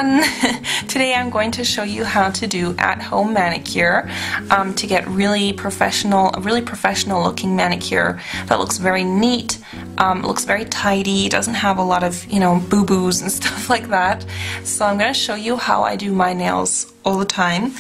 everyone! Today I'm going to show you how to do at-home manicure to get a really professional looking manicure that looks very neat, looks very tidy, doesn't have a lot of, boo-boos and stuff like that. So I'm going to show you how I do my nails all the time.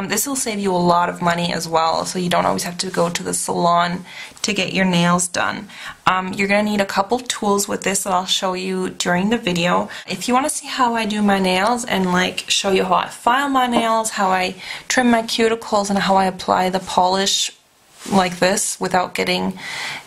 This will save you a lot of money as well, so you don't always have to go to the salon to get your nails done. You're going to need a couple tools with this that I'll show you during the video. If you want to see how I do my nails and show you how I file my nails, how I trim my cuticles, and how I apply the polish like this without getting,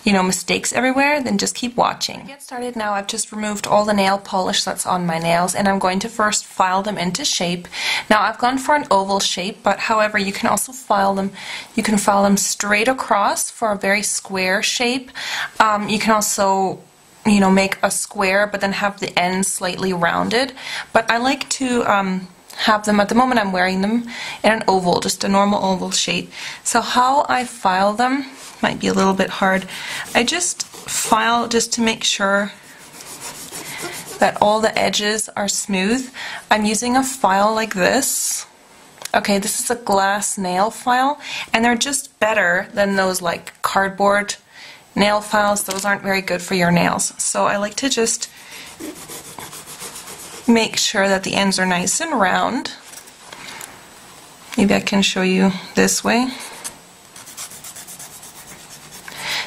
mistakes everywhere, then just keep watching. To get started now, I've just removed all the nail polish that's on my nails, and I'm going to first file them into shape. Now I've gone for an oval shape, but however you can also file them. You can file them straight across for a very square shape. You can also make a square but then have the ends slightly rounded, but I like to have them, at the moment I'm wearing them in an oval, just a normal oval shape. So how I file them might be a little bit hard. I just file just to make sure that all the edges are smooth. I'm using a file like this. Okay, this is a glass nail file, and they're just better than those cardboard nail files. Those aren't very good for your nails. So I like to just make sure that the ends are nice and round. Maybe I can show you this way.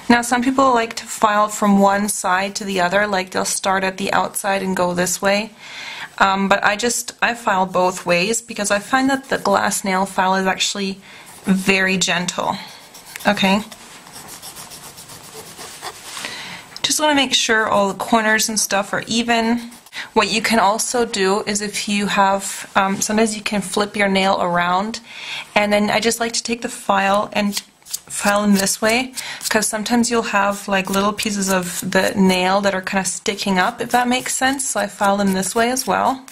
Now some people like to file from one side to the other, they'll start at the outside and go this way. But I file both ways because I find that the glass nail file is actually very gentle. Okay? Just want to make sure all the corners and stuff are even. What you can also do is if you have, sometimes you can flip your nail around, and then I just like to take the file and file them this way, because sometimes you'll have little pieces of the nail that are kind of sticking up, if that makes sense. So I file them this way as well,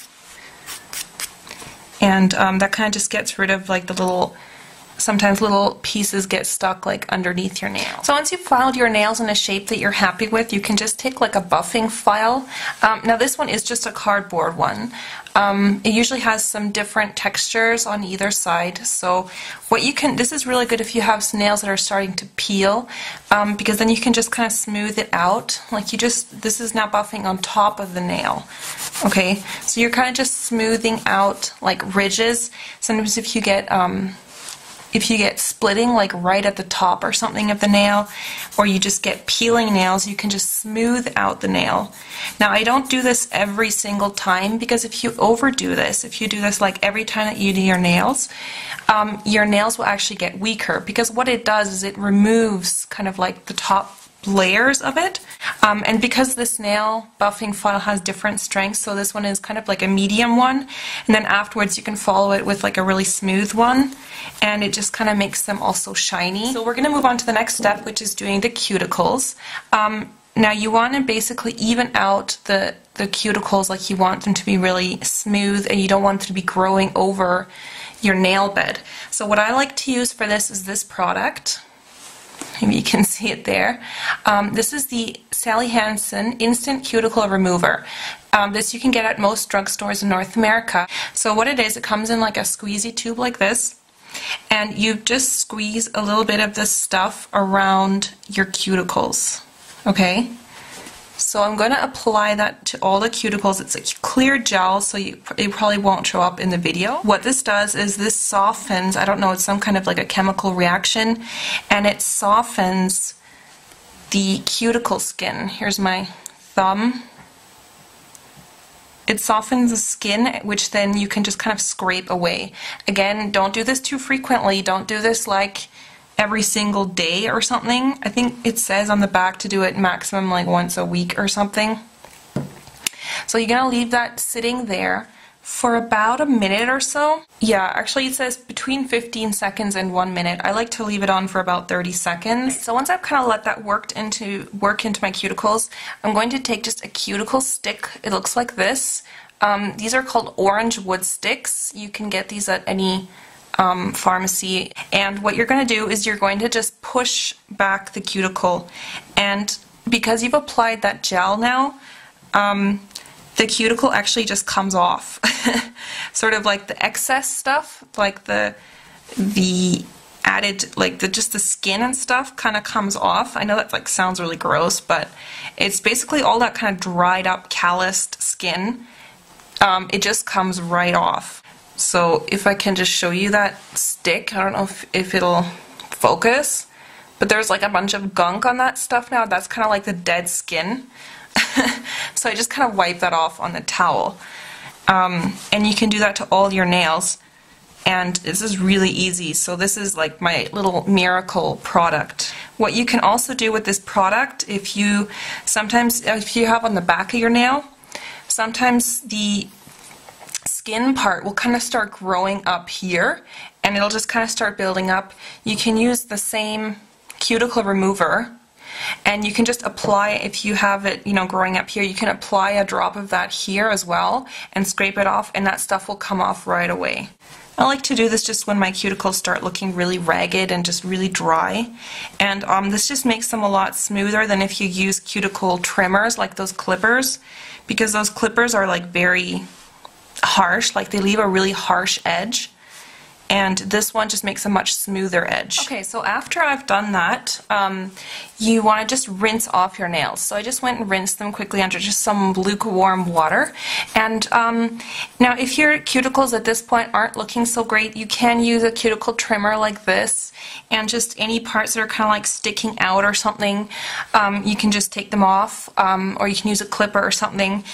and that kind of just gets rid of sometimes little pieces get stuck underneath your nail. So once you've filed your nails in a shape that you're happy with, you can just take a buffing file. Now this one is just a cardboard one. It usually has some different textures on either side. So this is really good if you have some nails that are starting to peel, because then you can just kind of smooth it out. This is now buffing on top of the nail. Okay, so you're kind of just smoothing out ridges. Sometimes if you get splitting right at the top or something of the nail, or you just get peeling nails, you can just smooth out the nail. Now I don't do this every single time, because if you overdo this, if you do this every time that you do your nails will actually get weaker, because what it does is it removes kind of the top layers of it, and because this nail buffing file has different strengths, so this one is kind of a medium one, and then afterwards you can follow it with a really smooth one, and it just kind of makes them also shiny. So we're going to move on to the next step, which is doing the cuticles. Now you want to basically even out the cuticles, you want them to be really smooth, and you don't want them to be growing over your nail bed. So what I like to use for this is this product. Maybe you can see it there. This is the Sally Hansen Instant Cuticle Remover. This you can get at most drugstores in North America. So what it is, it comes in a squeezy tube like this, and you just squeeze a little bit of this stuff around your cuticles. Okay? So I'm going to apply that to all the cuticles. It's a clear gel, so it probably won't show up in the video. What this does is this softens, I don't know, it's some kind of a chemical reaction, and it softens the cuticle skin. Here's my thumb. It softens the skin, which then you can just kind of scrape away. Again, don't do this too frequently. Don't do this every single day or something. I think it says on the back to do it maximum once a week or something. So you're gonna leave that sitting there for about a minute or so. Yeah, actually it says between 15 seconds and 1 minute. I like to leave it on for about 30 seconds. So once I've kind of let that work into my cuticles, I'm going to take just a cuticle stick. It looks like this. These are called orange wood sticks. You can get these at any pharmacy, and what you're going to do is you're going to just push back the cuticle, and because you've applied that gel now, the cuticle actually just comes off. Sort of like the excess stuff, like the added, like just the skin and stuff kind of comes off. I know that like sounds really gross, but it's basically all that kind of dried up, calloused skin. It just comes right off. So if I can just show you that stick, I don't know if it'll focus, but there's like a bunch of gunk on that stuff now. That's kind of like the dead skin. So I just kind of wipe that off on the towel. And you can do that to all your nails. And this is really easy. So this is like my little miracle product. What you can also do with this product, if you have on the back of your nail, sometimes the skin part will kind of start growing up here, and it'll just kind of start building up. You can use the same cuticle remover, and you can just apply, if you have it, you know, growing up here, you can apply a drop of that here as well and scrape it off, and that stuff will come off right away. I like to do this just when my cuticles start looking really ragged and just really dry, and this just makes them a lot smoother than if you use cuticle trimmers like those clippers, because those clippers are like very harsh, like they leave a really harsh edge, and this one just makes a much smoother edge. Okay, so after I've done that, you want to just rinse off your nails. So I just went and rinsed them quickly under just some lukewarm water. And now if your cuticles at this point aren't looking so great, you can use a cuticle trimmer like this, and just any parts that are kind of like sticking out or something, you can just take them off, or you can use a clipper or something.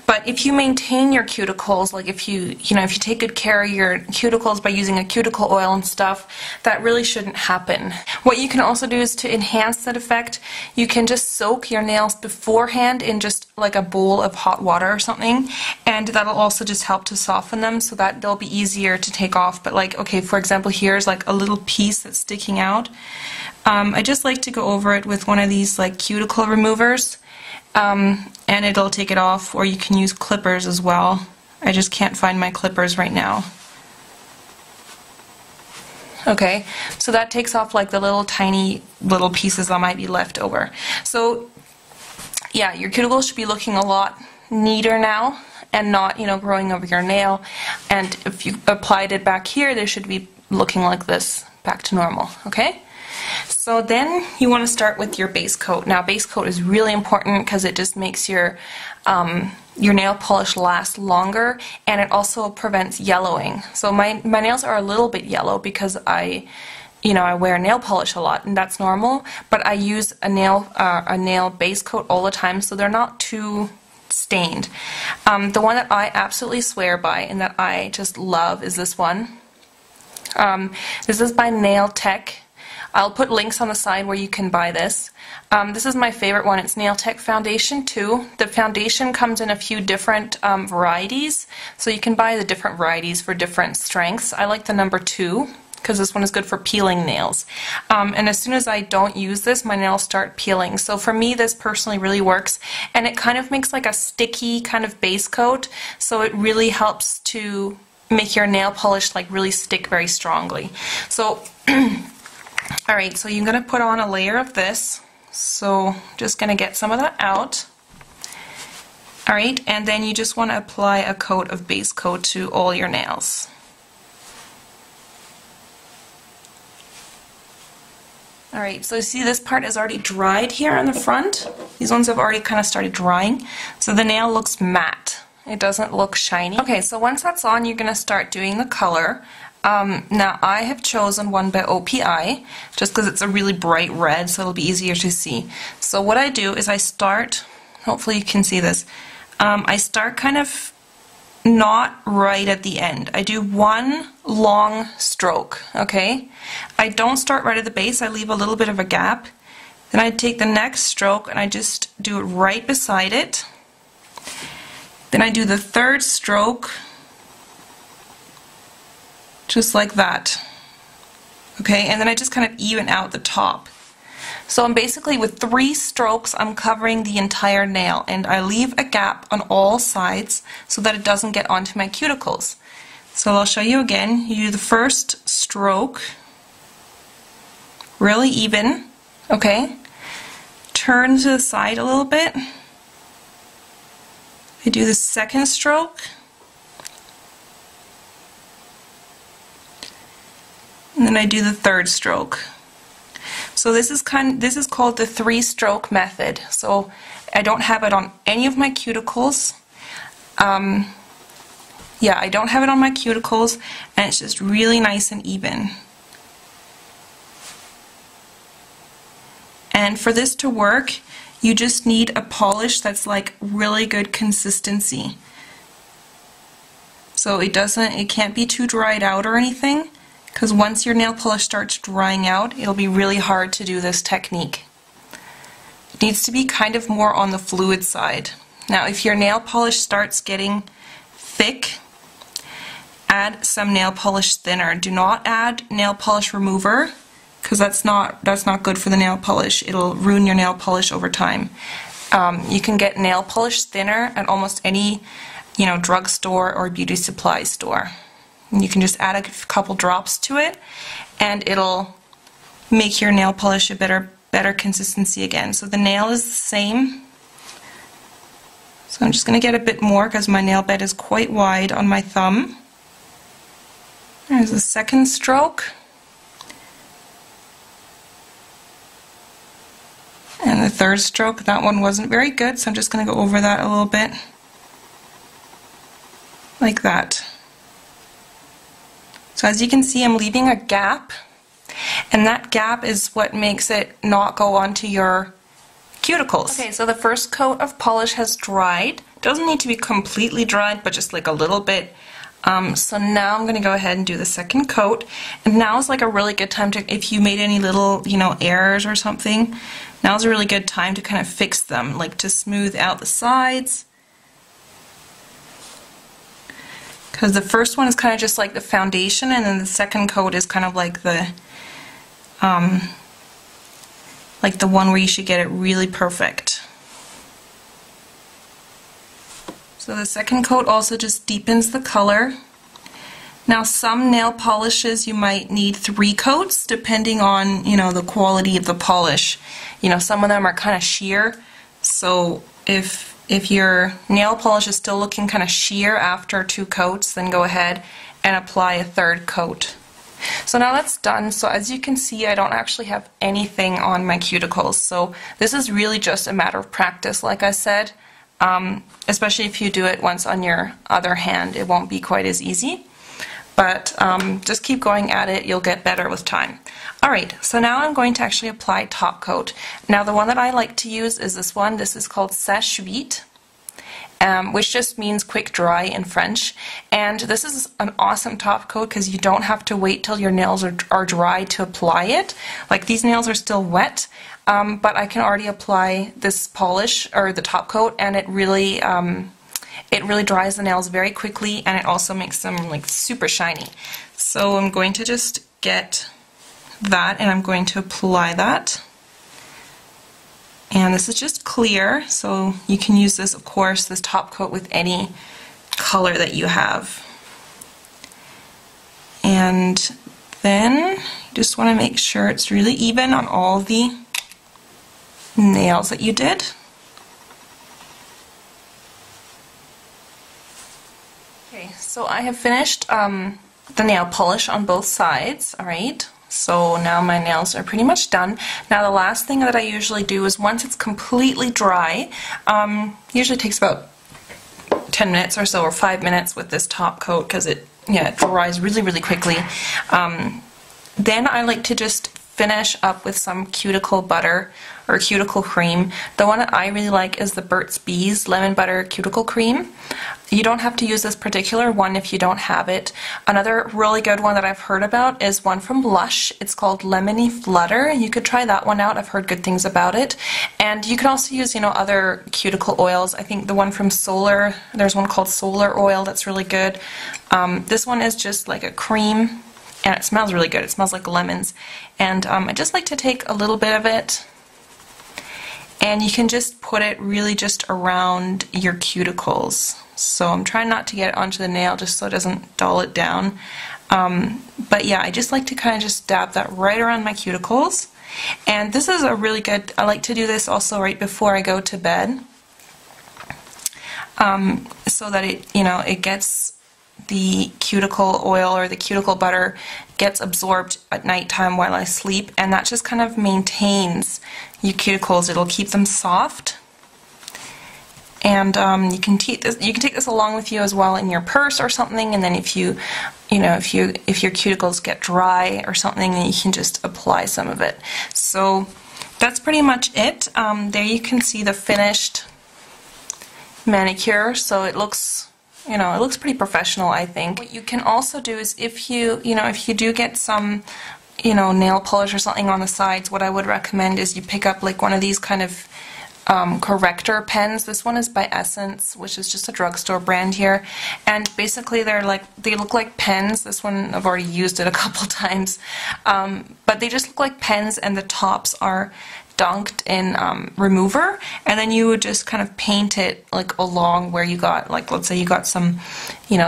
But if you maintain your cuticles, like if you take good care of your cuticles by using a cuticle oil and stuff, that really shouldn't happen. What you can also do is to enhance that effect, you can just soak your nails beforehand in just like a bowl of hot water or something, and that'll also just help to soften them so that they'll be easier to take off. But like, okay, for example, here's like a little piece that's sticking out. I just like to go over it with one of these like cuticle removers, and it'll take it off, or you can use clippers as well. I just can't find my clippers right now. Okay, so that takes off like the little tiny little pieces that might be left over. So yeah, your cuticles should be looking a lot neater now and not, you know, growing over your nail. And if you applied it back here, they should be looking like this, back to normal, okay? So then you want to start with your base coat. Now base coat is really important because it just makes your nail polish last longer, and it also prevents yellowing. So my nails are a little bit yellow because I wear nail polish a lot, and that's normal, but I use a nail base coat all the time, so they're not too stained. The one that I absolutely swear by and that I just love is this one. This is by Nail Tech. I'll put links on the side where you can buy this. This is my favorite one. It's Nail Tech Foundation 2. The foundation comes in a few different varieties, so you can buy the different varieties for different strengths. I like the number 2 because this one is good for peeling nails. And as soon as I don't use this, my nails start peeling. So for me, this personally really works, and it kind of makes like a sticky kind of base coat, so it really helps to make your nail polish like really stick very strongly. So alright, so you're going to put on a layer of this. So just going to get some of that out. Alright, and then you just want to apply a coat of base coat to all your nails. Alright, so you see this part is already dried here on the front. These ones have already kind of started drying. So the nail looks matte. It doesn't look shiny. Okay, so once that's on, you're going to start doing the color. Now I have chosen one by OPI just because it's a really bright red, so it'll be easier to see. So what I do is I start, hopefully you can see this, I start kind of not right at the end. I do one long stroke, okay? I don't start right at the base, I leave a little bit of a gap. Then I take the next stroke and I just do it right beside it. Then I do the third stroke, just like that. Okay, and then I just kind of even out the top. So I'm basically, with 3 strokes, I'm covering the entire nail, and I leave a gap on all sides so that it doesn't get onto my cuticles. So I'll show you again. You do the first stroke, really even, okay? Turn to the side a little bit, I do the second stroke, and then I do the third stroke. So this is called the 3-stroke method. So I don't have it on any of my cuticles. Yeah, I don't have it on my cuticles, and it's just really nice and even. And for this to work, you just need a polish that's like really good consistency. So it can't be too dried out or anything, because once your nail polish starts drying out, it'll be really hard to do this technique. It needs to be kind of more on the fluid side. Now, if your nail polish starts getting thick, add some nail polish thinner. Do not add nail polish remover, because that's not good for the nail polish. It'll ruin your nail polish over time. You can get nail polish thinner at almost any, drugstore or beauty supply store. And you can just add a couple drops to it, and it'll make your nail polish a better consistency again. So the nail is the same. So I'm just going to get a bit more because my nail bed is quite wide on my thumb. There's the second stroke. And the third stroke, that one wasn't very good, so I'm just going to go over that a little bit. Like that. So as you can see, I'm leaving a gap, and that gap is what makes it not go onto your cuticles. Okay, so the first coat of polish has dried. Doesn't need to be completely dried, but just like a little bit. So now I'm going to go ahead and do the second coat, and now is like a really good time to, if you made any little, errors or something, now's a really good time to kind of fix them, like to smooth out the sides. Because the first one is kind of just like the foundation, and then the second coat is kind of like the one where you should get it really perfect. So the second coat also just deepens the color. Now some nail polishes you might need 3 coats depending on, the quality of the polish. Some of them are kind of sheer, so if your nail polish is still looking kind of sheer after 2 coats, then go ahead and apply a 3rd coat. So now that's done. So as you can see, I don't actually have anything on my cuticles. So this is really just a matter of practice, like I said. Especially if you do it once on your other hand, it won't be quite as easy. But just keep going at it, you'll get better with time. Alright, so now I'm going to actually apply top coat. Now the one that I like to use is this one. This is called Sèche Vite, which just means quick dry in French. And this is an awesome top coat because you don't have to wait till your nails are dry to apply it. Like, these nails are still wet, but I can already apply this polish, or the top coat, and it really dries the nails very quickly, and it also makes them like super shiny. So I'm going to just get that, and I'm going to apply that. And this is just clear, so you can use this, of course, this top coat with any color that you have. And then you just want to make sure it's really even on all the nails that you did. Okay, so I have finished the nail polish on both sides, alright? So now my nails are pretty much done. Now the last thing that I usually do is, once it's completely dry, usually takes about 10 minutes or so, or 5 minutes with this top coat, because it dries really, really quickly. Then I like to just finish up with some cuticle butter or cuticle cream. The one that I really like is the Burt's Bees Lemon Butter Cuticle Cream. You don't have to use this particular one if you don't have it. Another really good one that I've heard about is one from Lush. It's called Lemony Flutter. You could try that one out. I've heard good things about it. And you can also use, other cuticle oils. I think the one from Solar, there's one called Solar Oil that's really good. This one is just like a cream, and it smells really good. It smells like lemons. And I just like to take a little bit of it, and you can just put it really just around your cuticles. So I'm trying not to get it onto the nail just so it doesn't dull it down. But yeah, I just like to kind of just dab that right around my cuticles. And this is a really good, I like to do this also right before I go to bed. so that it gets the cuticle oil or the cuticle butter gets absorbed at nighttime while I sleep, and that just kind of maintains your cuticles. It'll keep them soft. And you can take this along with you as well in your purse or something, and then if your cuticles get dry or something, then you can just apply some of it. So that's pretty much it. There you can see the finished manicure. So it looks, it looks pretty professional, I think. What you can also do is if you do get some, nail polish or something on the sides, what I would recommend is you pick up like one of these kind of corrector pens. This one is by Essence, which is just a drugstore brand here, and basically they look like pens. This one I've already used it a couple times, but they just look like pens, and the tops are dunked in remover, and then you would just kind of paint it like along where you got, like, let's say you got some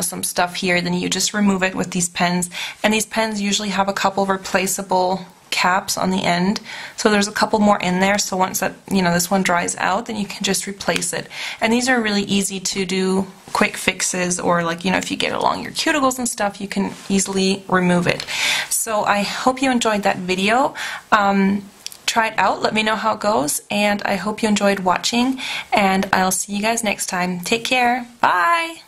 some stuff here, then you just remove it with these pens, and these pens usually have a couple replaceable caps on the end, so there's a couple more in there, so once that this one dries out, then you can just replace it. And these are really easy to do quick fixes, or like if you get along your cuticles and stuff, you can easily remove it. So I hope you enjoyed that video. Try it out, let me know how it goes, and I hope you enjoyed watching, and I'll see you guys next time. Take care, bye!